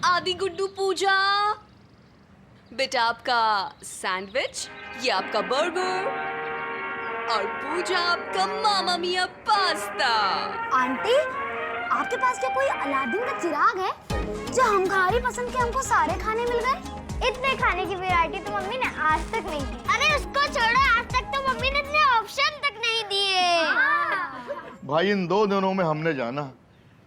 आदि गुड्डू पूजा, बेटा आपका सैंडविच, ये आपका बर्गर और पूजा आपका मामा मिया पास्ता। आंटी, आपके पास क्या कोई अलादीन का चिराग है? जो हम खारी पसंद के हमको सारे खाने मिल गए। इतने खाने की वैरायटी तो मम्मी ने आज तक नहीं की। अरे उसको छोड़ो, आज तक तो मम्मी ने इतने ऑप्शन तक नहीं दिए। भाई इन 2 दिनों में हमने जाना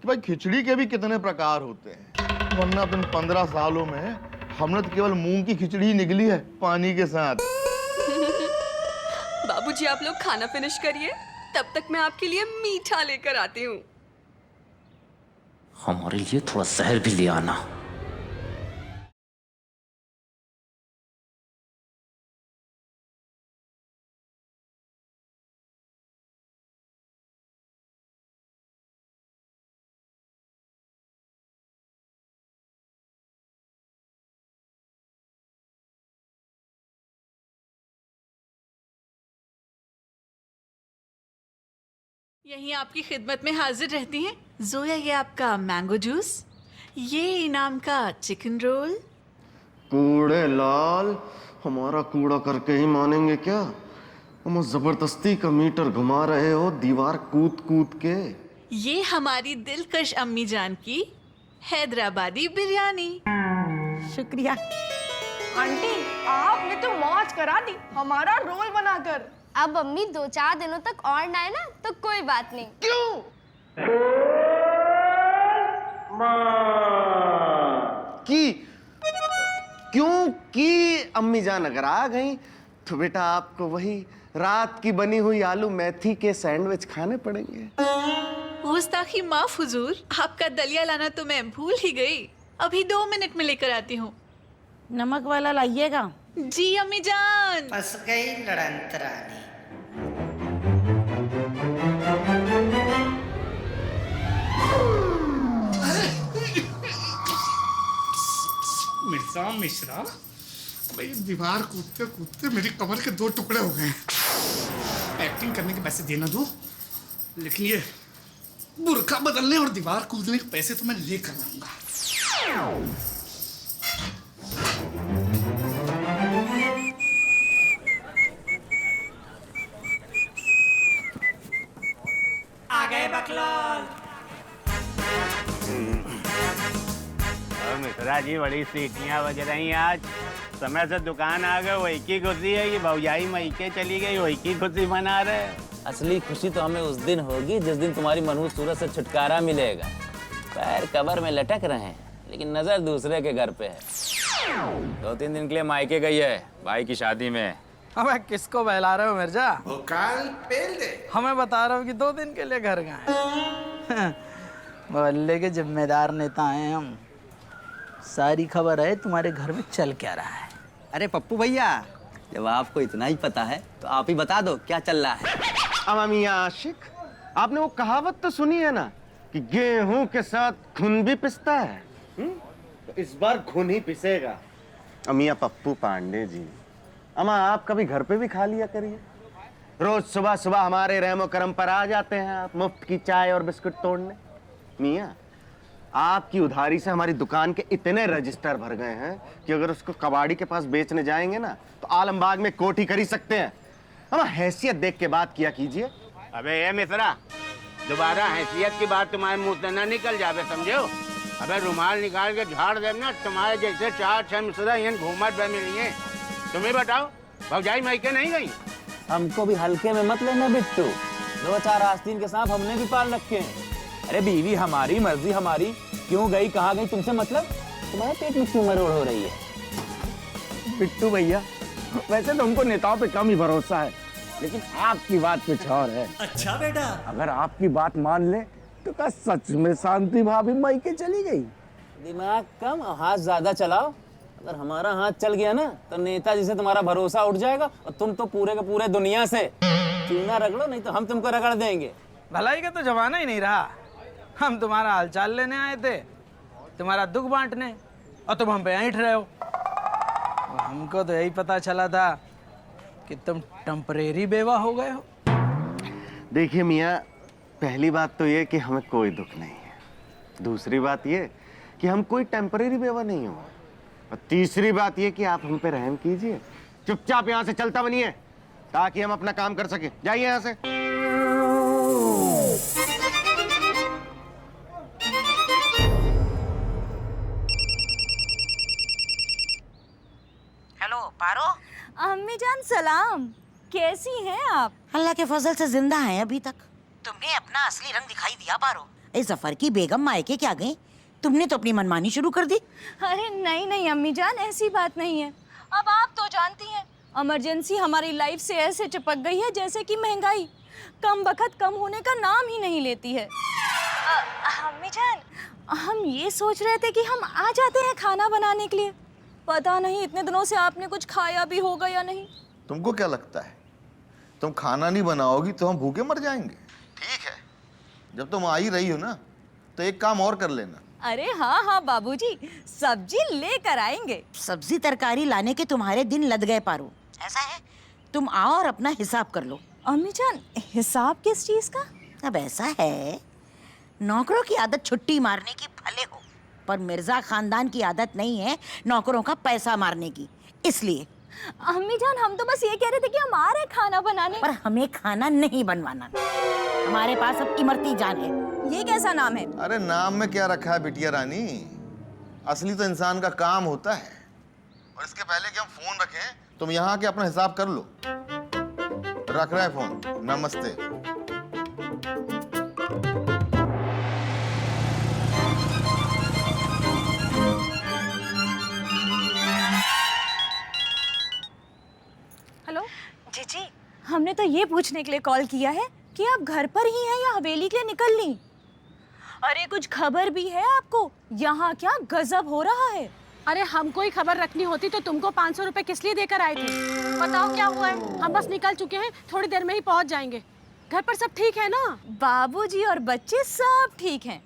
कि भाई खिचड़ी के भी कितने प्रकार होते हैं, वरना इन 15 सालों में हमने तो केवल मूंग की खिचड़ी ही निकली है पानी के साथ। बाबूजी आप लोग खाना फिनिश करिए, तब तक मैं आपके लिए मीठा लेकर आती हूँ। हमारे लिए थोड़ा जहर भी ले आना। यहीं आपकी खिदमत में हाजिर रहती हैं जोया। ये आपका मैंगो जूस, ये इनाम का चिकन रोल। कूड़े लाल, हमारा कूड़ा करके ही मानेंगे क्या? हम जबरदस्ती का मीटर घुमा रहे हो दीवार कूद कूद के। ये हमारी दिलकश अम्मी जान की हैदराबादी बिरयानी। शुक्रिया आंटी, आपने तो मौज करा दी हमारा रोल बनाकर। अब अम्मी 2-4 दिनों तक और ना आए ना तो कोई बात नहीं। क्यों? क्योंकि अम्मी जान अगर आ गई तो बेटा आपको वही रात की बनी हुई आलू मेथी के सैंडविच खाने पड़ेंगे। गुस्ताखी माफ हुजूर, आपका दलिया लाना तो मैं भूल ही गई। अभी 2 मिनट में लेकर आती हूँ। नमक वाला लाइएगा। जी अम्मी जान। फंस गई लड़ंत रानी। मिर्जा मिश्रा, भाई दीवार कूदते कूदते मेरी कमर के 2 टुकड़े हो गए। एक्टिंग करने के पैसे देना दो, लेकिन ये बुर्का बदलने और दीवार कूदने के पैसे तो मैं लेकर आऊंगा। आ गए बकलोल। मिश्रा जी बड़ी सीटियां बज रही हैं आज। समय से दुकान आ गए, वही की खुशी है कि भौजाई मईके चली गई, वही की खुशी मना रहे। असली खुशी तो हमें उस दिन होगी जिस दिन तुम्हारी मनहूस सूरत से छुटकारा मिलेगा। पैर कब्र में लटक रहे हैं लेकिन नजर दूसरे के घर पे है। 2-3 दिन के लिए मायके गई है भाई की शादी में। हमें किसको बहला रहे हो मिर्जा? भोकाल पेल दे। हमें बता रहे हो कि 2 दिन के लिए घर गए। मोहल्ले के जिम्मेदार नेता हैं हम। सारी खबर है तुम्हारे घर में चल क्या रहा है। अरे पप्पू भैया, जब आपको इतना ही पता है तो आप ही बता दो क्या चल रहा है। अमामिया आशिक, आपने वो कहावत तो सुनी है ना कि गेहूं के साथ खून भी पिसता है। तो इस बार खून ही पिसेगा। अमिया पप्पू पांडे जी, अमा आप कभी घर पे भी खा लिया करिए। रोज सुबह सुबह हमारे रहमो करम पर आ जाते हैं आप मुफ्त की चाय और बिस्कुट तोड़ने। मियाँ, आपकी उधारी से हमारी दुकान के इतने रजिस्टर भर गए हैं कि अगर उसको कबाड़ी के पास बेचने जाएंगे ना तो आलमबाग में कोठी खरीद सकते हैं। हम हैसियत देख के बात किया कीजिए। अबे ये मिश्रा, दोबारा हैसियत की बात तुम्हारे मुंह से ना निकल जावे, समझो। अबे रुमाल निकाल के झाड़ दे ना, तुम्हारे जैसे 4-6 मिश्रा यहाँ घूमत बे मिली है। तुम्हें बताओ, भौजाई मायके नहीं गई? हमको भी हल्के में मत लेना बिट्टू। 2-4 आस्तीन के सांप हमने भी पाल रखे हैं। अरे बीवी हमारी, मर्जी हमारी, क्यों गई कहाँ गई तुमसे मतलब? तुम्हारे पेट में क्यों मरोड़ हो रही है? बिट्टू भैया, वैसे तो हमको नेताओं पे कम ही भरोसा है, लेकिन आपकी बात कुछ और है। अच्छा बेटा, अगर आपकी बात मान ले तो क्या सच में शांति भाभी मायके चली गई? दिमाग कम और हाथ ज्यादा चलाओ। अगर हमारा हाथ चल गया ना तो नेताजी से तुम्हारा भरोसा उठ जाएगा और तुम तो पूरे के पूरे दुनिया से चूना रगड़ो, नहीं तो हम तुमको रगड़ देंगे। भलाई का तो जमाना ही नहीं रहा। हम तुम्हारा हालचाल लेने आए थे, तुम्हारा दुख बांटने, और तुम हम पे ऐंठ रहे हो। हमको तो यही पता चला था कि तुम टेम्परेरी बेवा हो गए हो। देखिए मियाँ, पहली बात तो ये कि हमें कोई दुख नहीं है। दूसरी बात ये कि हम कोई टेम्परेरी बेवा नहीं हो। और तीसरी बात ये कि आप हम पे रहम कीजिए, चुपचाप यहाँ से चलता बनिए ताकि हम अपना काम कर सके। जाइए यहाँ से। हेलो पारो। अम्मी जान सलाम, कैसी हैं आप? अल्लाह के फजल से जिंदा हैं अभी तक। तुमने अपना असली रंग दिखाई दिया पारो। इस जफर की बेगम मायके क्या गई? तुमने तो अपनी मनमानी शुरू कर दी। अरे नहीं नहीं अम्मी जान, ऐसी बात नहीं है। अब आप तो जानती हैं, इमरजेंसी हमारी लाइफ से ऐसे चिपक गई है जैसे कि महंगाई कम बखत कम होने का नाम ही नहीं लेती है। अम्मी जान, हम ये सोच रहे थे कि हम आ जाते हैं खाना बनाने के लिए। पता नहीं इतने दिनों से आपने कुछ खाया भी होगा या नहीं। तुमको क्या लगता है तुम खाना नहीं बनाओगी तो हम भूखे मर जाएंगे? ठीक है, जब तुम आ ही रही हो ना तो एक काम और कर लेना। अरे हाँ हाँ बाबूजी, सब्जी लेकर आएंगे। सब्जी तरकारी लाने के तुम्हारे दिन लद गए पारो। ऐसा है, तुम आओ और अपना हिसाब कर लो। अम्मी जान, हिसाब किस चीज का? अब ऐसा है, नौकरों की आदत छुट्टी मारने की भले हो, पर मिर्जा खानदान की आदत नहीं है नौकरों का पैसा मारने की। इसलिए अम्मी जान, हम तो बस ये कह रहे थे कि हम आ रहे खाना बनाने। पर हमें खाना नहीं बनवाना। हमारे पास अब इमरती जान है। ये कैसा नाम है? अरे नाम में क्या रखा है बिटिया रानी, असली तो इंसान का काम होता है। और इसके पहले कि हम फोन रखें तुम यहाँ के अपना हिसाब कर लो। रख रहा है फोन। नमस्ते। हेलो जीजी, हमने तो ये पूछने के लिए कॉल किया है कि आप घर पर ही हैं या हवेली के लिए निकल ली। अरे कुछ खबर भी है आपको? यहाँ क्या गजब हो रहा है। अरे हमको ही खबर रखनी होती तो तुमको 500 रुपए किस लिए देकर आए थे? बताओ क्या हुआ है? हम बस निकल चुके हैं, थोड़ी देर में ही पहुंच जाएंगे। घर पर सब ठीक है ना? बाबूजी और बच्चे सब ठीक हैं,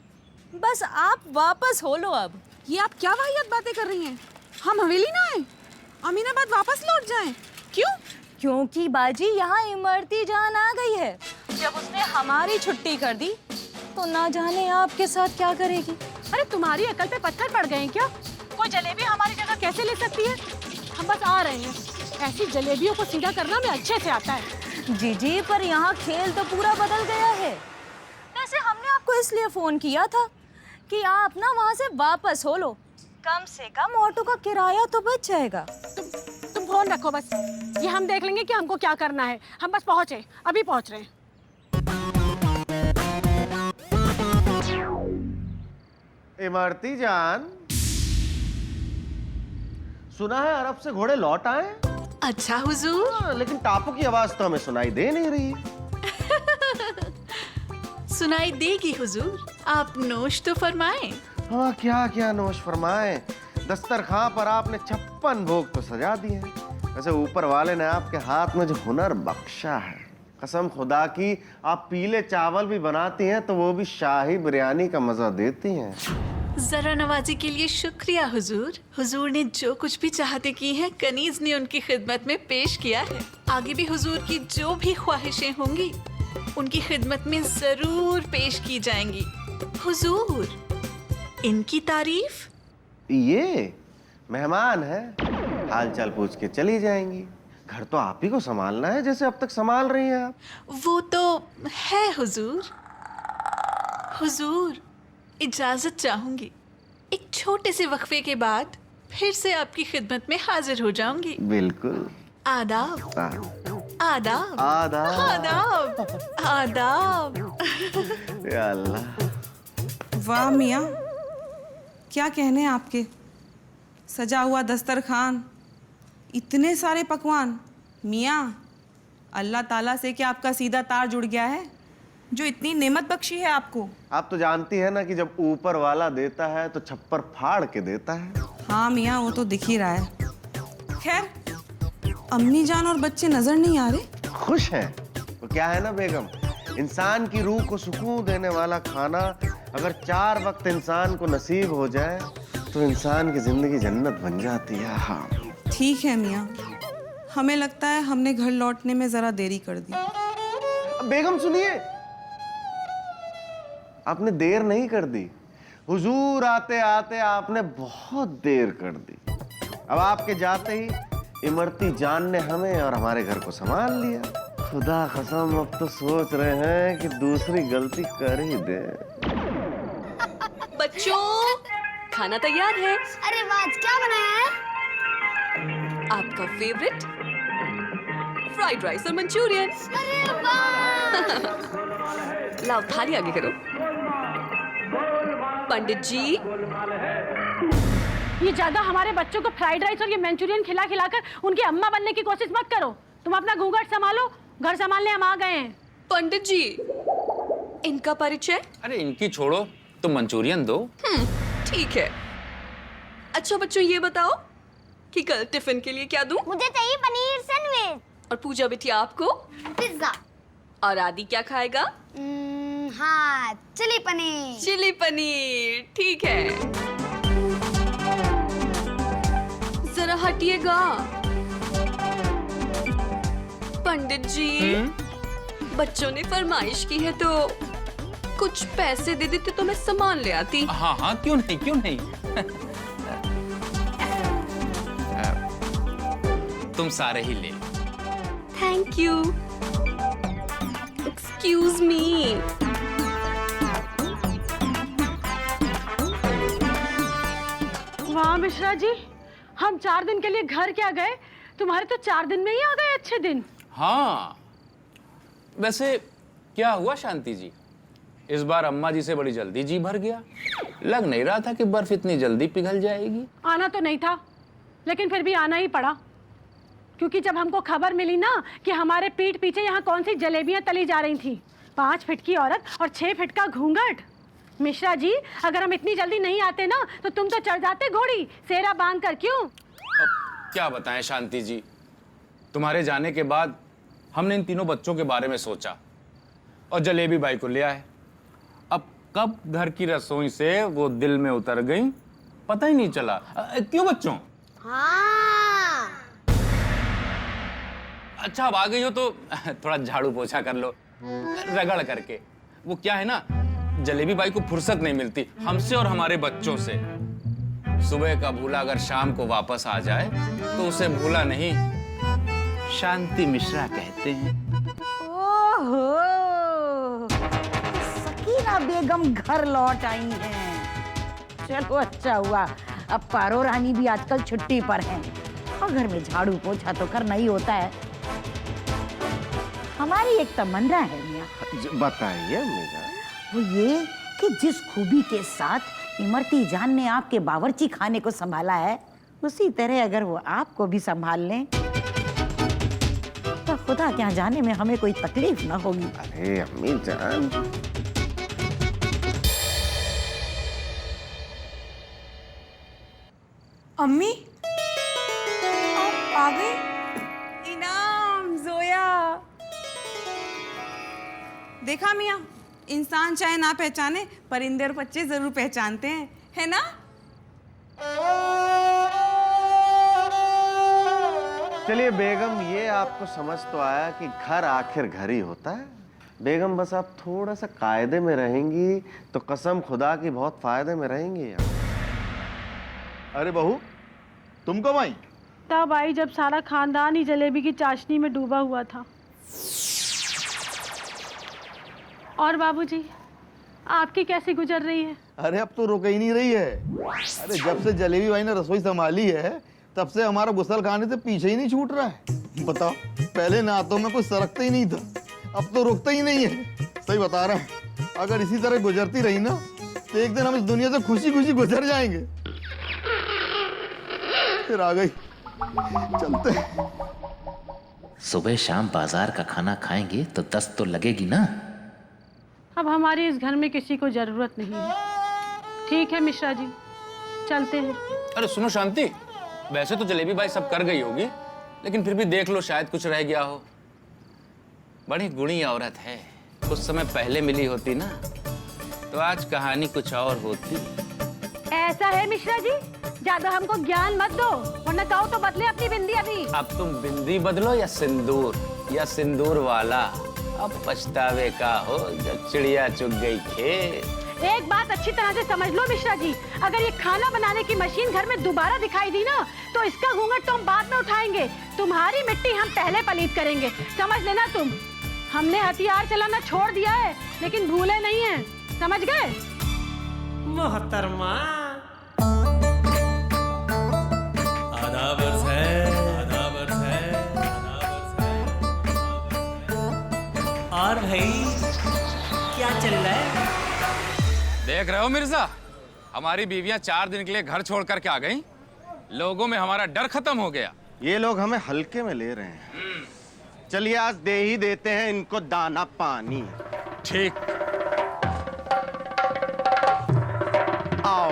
बस आप वापस हो लो। अब ये आप क्या वाहियात बातें कर रही हैं? हम हवेली ना आए, अमीनाबाद वापस लौट जाएं। क्यों? क्योंकि बाजी यहाँ इमरती जान आ गई है। जब उसने हमारी छुट्टी कर दी तो ना जाने आपके साथ क्या करेगी। अरे तुम्हारी अकल पे पत्थर पड़ गए हैं क्या? कोई जलेबी हमारी जगह कैसे ले सकती है? हम बस आ रहे हैं। ऐसी जलेबियों को सीधा करना में अच्छे से आता है। जी पर यहाँ खेल तो पूरा बदल गया है। वैसे हमने आपको इसलिए फोन किया था कि आप ना वहाँ से वापस हो लो, कम से कम ऑटो का किराया तो बच जाएगा। तुम फोन रखो बस, ये हम देख लेंगे कि हमको क्या करना है। हम बस पहुँचे, अभी पहुँच रहे हैं। इमरती जान, सुना है अरब से घोड़े लौट आए। अच्छा हुजूर। लेकिन टापू की आवाज तो हमें सुनाई दे नहीं रही। सुनाई देगी हुजूर, आप नोश तो फरमाएं। हाँ, क्या क्या नोश फरमाएं। दस्तरखां पर आपने 56 भोग तो सजा दिए हैं। वैसे ऊपर वाले ने आपके हाथ में जो हुनर बख्शा है, कसम खुदा की आप पीले चावल भी बनाती हैं तो वो भी शाही बिरयानी का मजा देती हैं। जरा नवाजी के लिए शुक्रिया हुजूर। हुजूर ने जो कुछ भी चाहते की हैं, कनीज ने उनकी खिदमत में पेश किया है। आगे भी हुजूर की जो भी ख्वाहिशें होंगी उनकी खिदमत में जरूर पेश की जाएंगी। हुजूर, इनकी तारीफ। ये मेहमान है, हाल चाल पूछ के चली जाएंगी। घर तो आप ही को संभालना है जैसे अब तक संभाल रही हैं आप। वो तो है हुजूर। हुजूर, इजाजत चाहूंगी। एक छोटे से वक्फे के बाद फिर से आपकी खिदमत में हाजिर हो जाऊंगी। बिल्कुल। आदाब। आदाब। आदाब। आदाब। आदाब। या अल्लाह। वाह मियाँ, क्या कहने आपके। सजा हुआ दस्तरखान, इतने सारे पकवान। मियाँ, अल्लाह ताला से क्या आपका सीधा तार जुड़ गया है जो इतनी नेमत बख्शी है आपको। आप तो जानती है ना कि जब ऊपर वाला देता है तो छप्पर फाड़ के देता है। हाँ मियाँ, वो तो दिख ही रहा है। खैर, अम्मी जान और बच्चे नजर नहीं आ रहे। खुश हैं। तो क्या है ना बेगम, इंसान की रूह को सुकून देने वाला खाना अगर 4 वक्त इंसान को नसीब हो जाए तो इंसान की जिंदगी जन्नत बन जाती है। हाँ ठीक है मियाँ, हमें लगता है हमने घर लौटने में जरा देरी कर दी। बेगम सुनिए, आपने देर नहीं कर दी, हुजूर आते आते आपने बहुत देर कर दी। अब आपके जाते ही इमरती जान ने हमें और हमारे घर को संभाल लिया। खुदा कसम अब तो सोच रहे हैं कि दूसरी गलती कर ही दे। बच्चों, खाना तैयार है। अरे वाह, आज क्या बनाया है? आपका फेवरेट फ्राइड राइस और मंचूरियन। अरे वाह! लाओ थाली आगे करो। पंडित जी, ये ज्यादा हमारे बच्चों को फ्राइड राइस और ये मंचूरियन खिला खिलाकर उनकी अम्मा बनने की कोशिश मत करो। तुम अपना घूंघट संभालो, घर संभालने हम आ गए हैं। पंडित जी, इनका परिचय? अरे इनकी छोड़ो, तुम मंचूरियन दो। ठीक है। अच्छा बच्चों, ये बताओ कि कल टिफिन के लिए क्या दूं? मुझे चाहिए पनीर सैंडविच। और पूजा बिटिया आपको? पिज्जा। और आदि क्या खाएगा? हाँ, चिली पनीर। चिली पनीर, ठीक है। जरा हटिएगा। पंडित जी, बच्चों ने फरमाइश की है तो कुछ पैसे दे देते तो मैं सामान ले आती। हाँ हाँ, क्यों नहीं, क्यों नहीं। तुम सारे ही ले। Thank you. Excuse me. वाह मिश्रा जी, हम 4 दिन के लिए घर क्या गए, तुम्हारे तो 4 दिन में ही आ गए अच्छे दिन। हाँ, वैसे क्या हुआ शांति जी, इस बार अम्मा जी से बड़ी जल्दी जी भर गया। लग नहीं रहा था कि बर्फ इतनी जल्दी पिघल जाएगी। आना तो नहीं था, लेकिन फिर भी आना ही पड़ा, क्योंकि जब हमको खबर मिली ना कि हमारे पीठ पीछे यहाँ कौन सी जलेबियाँ तली जा रही थी, 5 फीट की औरत और 6 फीट का घूंघट। मिश्रा जी, अगर हम इतनी जल्दी नहीं आते ना तो तुम तो चढ़ जाते घोड़ी सेरा बांध कर। क्यों? अब क्या बताएं शांति जी, तुम्हारे जाने के बाद हमने इन तीनों बच्चों के बारे में सोचा और जलेबी बाई को ले आए। अब कब घर की रसोई से वो दिल में उतर गई पता ही नहीं चला। क्यों बच्चों? हाँ। अच्छा, अब आ गई हो तो थोड़ा झाड़ू पोछा कर लो रगड़ करके। वो क्या है ना, जलेबी बाई को फुर्सत नहीं मिलती हमसे और हमारे बच्चों से। सुबह का भूला अगर शाम को वापस आ जाए तो उसे भूला नहीं, शांति मिश्रा कहते हैं। ओहो, सकीना बेगम घर लौट आई हैं। चलो अच्छा हुआ, अब पारो रानी भी आजकल छुट्टी पर हैं और घर में झाड़ू पोछा तो करना ही होता है। हमारी एक तमन्ना है मियां। बताइए अम्मी जान। वो ये कि जिस खूबी के साथ इमरती जान ने आपके बावर्ची खाने को संभाला है, उसी तरह अगर वो आपको भी संभाल लें तो खुदा क्या जाने में हमें कोई तकलीफ ना होगी। अरे अम्मी जान, अम्मी आप आ गई। इनाम जोया। देखा मियाँ, इंसान चाहे ना पहचाने, परिंदे और बच्चे जरूर पहचानते हैं, है ना? चलिए बेगम, ये आपको समझ तो आया कि घर आखिर घर ही होता है। बेगम बस आप थोड़ा सा कायदे में रहेंगी तो कसम खुदा की बहुत फायदे में रहेंगी। अरे बहू, तुम कब आई? तब आई जब सारा खानदान ही जलेबी की चाशनी में डूबा हुआ था। और बाबूजी, आपकी कैसी गुजर रही है? अरे अब तो रुक ही नहीं रही है। अरे जब से जलेबी भाई ने रसोई संभाली है तब से हमारा गुसल खाने से पीछे ही नहीं छूट रहा है। बताओ, पहले नातों में कुछ सरकता ही नहीं था, अब तो रुकता ही नहीं है। सही बता रहा है, अगर इसी तरह गुजरती रही ना तो एक दिन हम इस दुनिया से खुशी खुशी गुजर जाएंगे। फिर आ गई, चलते हैं। सुबह शाम बाजार का खाना खाएंगे तो 10 तो लगेगी ना। अब हमारे इस घर में किसी को जरूरत नहीं है। ठीक है मिश्रा जी, चलते हैं। अरे सुनो शांति, वैसे तो जलेबी बाई सब कर गई होगी, लेकिन फिर भी देख लो, शायद कुछ रह गया हो। बड़ी गुणी औरत है, कुछ समय पहले मिली होती ना तो आज कहानी कुछ और होती। ऐसा है मिश्रा जी, ज्यादा हमको ज्ञान मत दो, वरना कहो तो बदले अपनी बिंदी अभी। अब तुम बिंदी बदलो या सिंदूर वाला, अब पछतावे का हो जब चिड़िया चुग गई खेत। एक बात अच्छी तरह से समझ लो मिश्रा जी, अगर ये खाना बनाने की मशीन घर में दोबारा दिखाई दी ना तो इसका घूंघट तो हम बाद में उठाएंगे। तुम्हारी मिट्टी हम पहले पलीत करेंगे, समझ लेना तुम। हमने हथियार चलाना छोड़ दिया है लेकिन भूले नहीं हैं, समझ गए? मोहतरमा आदाब अर्ज़ है, आदाब अर्ज़ है, आदाब अर्ज़ है। और भाई क्या चल रहा है? देख रहे हो मिर्जा, हमारी बीवियां 4 दिन के लिए घर छोड़ कर के आ गई। लोगों में हमारा डर खत्म हो गया। ये लोग हमें हल्के में ले रहे हैं। चलिए आज दे ही देते हैं इनको दाना पानी। ठीक। आओ।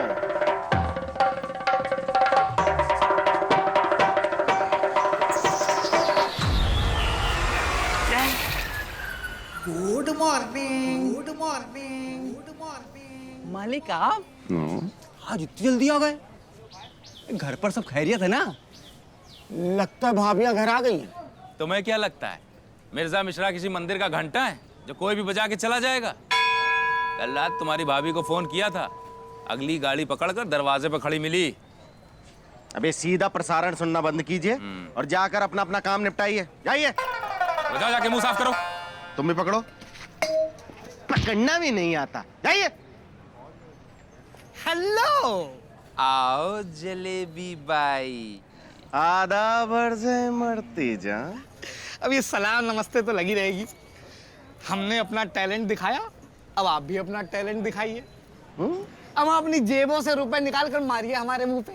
Good morning, good morning, good morning. मालिक आप आज इतनी जल्दी आ गए? घर पर सब खैरियत है ना? लगता है भाभियां घर आ गई हैं। तुम्हें क्या लगता है मिर्जा मिश्रा किसी मंदिर का घंटा है जो कोई भी बजा के चला जाएगा? कल रात तुम्हारी भाभी को फोन किया था, अगली गाड़ी पकड़कर दरवाजे पर खड़ी मिली। अबे सीधा प्रसारण सुनना बंद कीजिए और जाकर अपना अपना काम निपटाइए। जाइए। जाओ जाके मुंह साफ करो। तुम भी पकड़ो। पकड़ना भी नहीं आता। जाइए। हेलो। आओ जलेबी बाई। आदाब अर्ज़ है मरती जान। अब ये सलाम नमस्ते तो लगी रहेगी। हमने अपना टैलेंट दिखाया, अब आप भी अपना टैलेंट दिखाइए। अब आप अपनी जेबों से रुपए निकाल कर मारिए हमारे मुंह पे।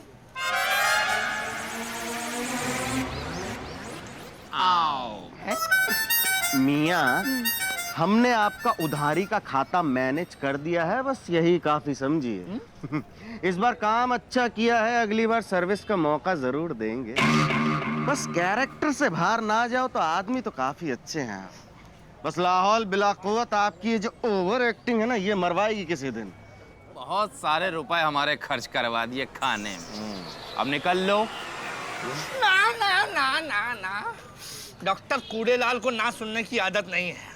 आओ। मियाँ, हमने आपका उधारी का खाता मैनेज कर दिया है, बस यही काफी समझिए। इस बार काम अच्छा किया है, अगली बार सर्विस का मौका जरूर देंगे। बस कैरेक्टर से बाहर ना जाओ तो आदमी तो काफी अच्छे हैं आप। बस लाहौल बिला कुव्वत आपकी ये जो ओवर एक्टिंग है ना, ये मरवाएगी किसी दिन। बहुत सारे रुपए हमारे खर्च करवा दिए खाने में, अब निकल लो। ना ना ना ना ना, डॉक्टर कूड़ेलाल को ना सुनने की आदत नहीं है,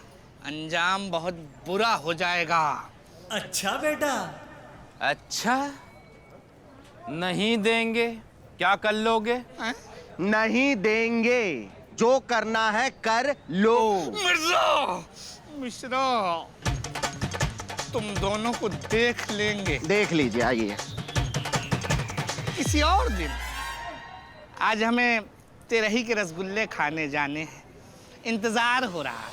अंजाम बहुत बुरा हो जाएगा। अच्छा बेटा। अच्छा, नहीं देंगे? क्या कर लोगे? नहीं देंगे, जो करना है कर लो। मिर्जा मिश्रा, तुम दोनों को देख लेंगे। देख लीजिए, आइए। किसी और दिन। आज हमें तेरही के रसगुल्ले खाने जाने हैं, इंतजार हो रहा है।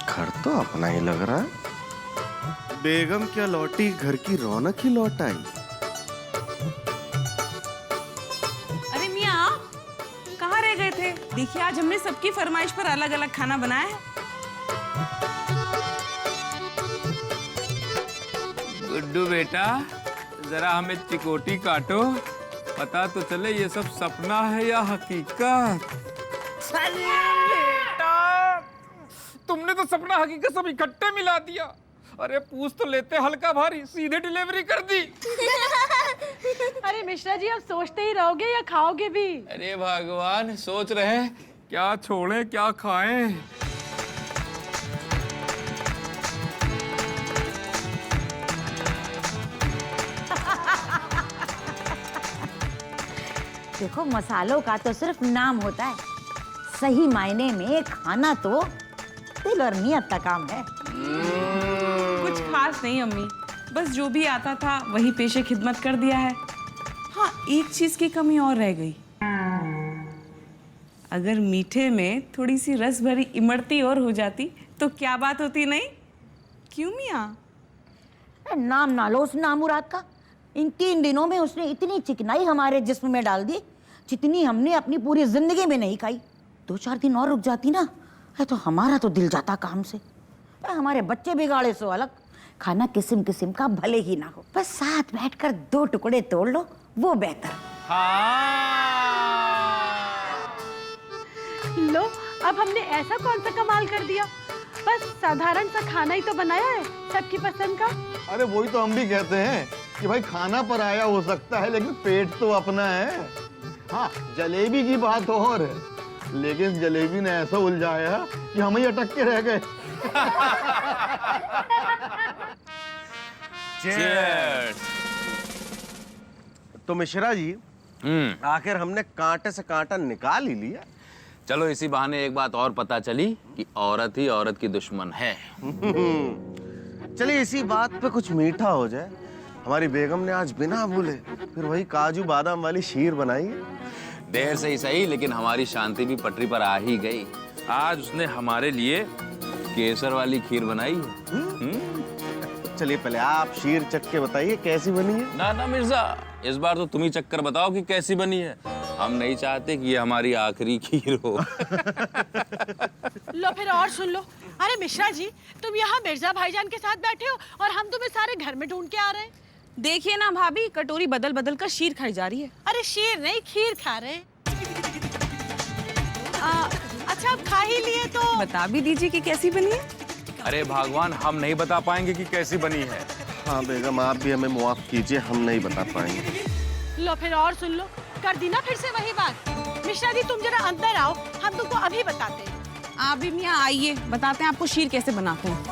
घर तो अपना ही लग रहा है। बेगम क्या लौटी, घर की रौनक ही लौट आई। अरे मियाँ, कहाँ रह गए थे? देखिए आज हमने सबकी फरमाइश पर अलग अलग खाना बनाया है। गुड्डू बेटा, जरा हमें चिकोटी काटो, पता तो चले ये सब सपना है या हकीकत। बेटा, तुमने तो सपना हकीकत सब इकट्ठे मिला दिया। अरे पूछ तो लेते, हल्का भारी सीधे डिलीवरी कर दी। अरे मिश्रा जी, अब सोचते ही रहोगे या खाओगे भी? अरे भगवान, सोच रहे क्या छोड़े क्या खाएं। देखो, मसालों का तो सिर्फ नाम होता है, सही मायने में खाना तो दिल और नियत का काम है। कुछ खास नहीं अम्मी, बस जो भी आता था वही पेशे खिदमत कर दिया है। हाँ, एक चीज की कमी और रह गई। अगर मीठे में थोड़ी सी रस भरी इमरती और हो जाती तो क्या बात होती, नहीं? क्यों मियाँ? नाम ना लो उस नामुराद का। इन 3 दिनों में उसने इतनी चिकनाई हमारे जिस्म में डाल दी जितनी हमने अपनी पूरी जिंदगी में नहीं खाई। 2-4 दिन और रुक जाती ना, तो हमारा तो दिल जाता काम से। हमारे बच्चे बिगाड़े सो अलग, खाना किस्म किस्म का भले ही ना हो, बस साथ बैठकर 2 टुकड़े तोड़ लो, वो बेहतर। लो, अब हमने ऐसा कौन सा कमाल कर दिया? बस साधारण सा खाना ही तो बनाया है सबकी पसंद का। अरे वही तो हम भी कहते हैं कि भाई खाना पराया हो सकता है लेकिन पेट तो अपना है। हाँ, जलेबी की बात और है, लेकिन जलेबी ने ऐसा उलझाया कि हम ही अटक के रह गए। Cheers! तो मिश्रा जी, आखिर हमने कांटे से कांटा निकाल ही लिया। चलो इसी बहाने एक बात और पता चली कि औरत ही औरत की दुश्मन है। चलिए इसी बात पे कुछ मीठा हो जाए। हमारी बेगम ने आज बिना भूले फिर वही काजू बादाम वाली खीर बनाई है। देर से ही सही, लेकिन हमारी शांति भी पटरी पर आ ही गई। आज उसने हमारे लिए केसर वाली खीर बनाई है। चलिए पहले आप शीर चख के बताइए कैसी बनी है। ना ना मिर्जा, इस बार तो तुम ही चक्कर बताओ कि कैसी बनी है। हम नहीं चाहते कि ये हमारी आखिरी खीर हो। लो फिर और सुन लो। अरे मिश्रा जी, तुम यहाँ मिर्जा भाईजान के साथ बैठे हो और हम तुम्हें सारे घर में ढूंढ के आ रहे हैं। देखिए ना भाभी, कटोरी बदल बदल कर शीर खाई जा रही है। अरे शीर नहीं, खीर खा रहे हैं। अच्छा अब खा ही लिए तो बता भी दीजिए कि कैसी बनी है। अरे भगवान, हम नहीं बता पाएंगे कि कैसी बनी है। हाँ बेगम, आप भी हमें मुआफ कीजिए, हम नहीं बता पाएंगे। लो फिर और सुन लो। कर दी ना फिर से वही बात। मिश्रा जी तुम जरा अंदर आओ, हम तुमको अभी बताते हैं। आप भी मियाँ आइए, बताते हैं आपको शीर कैसे बनाते हैं।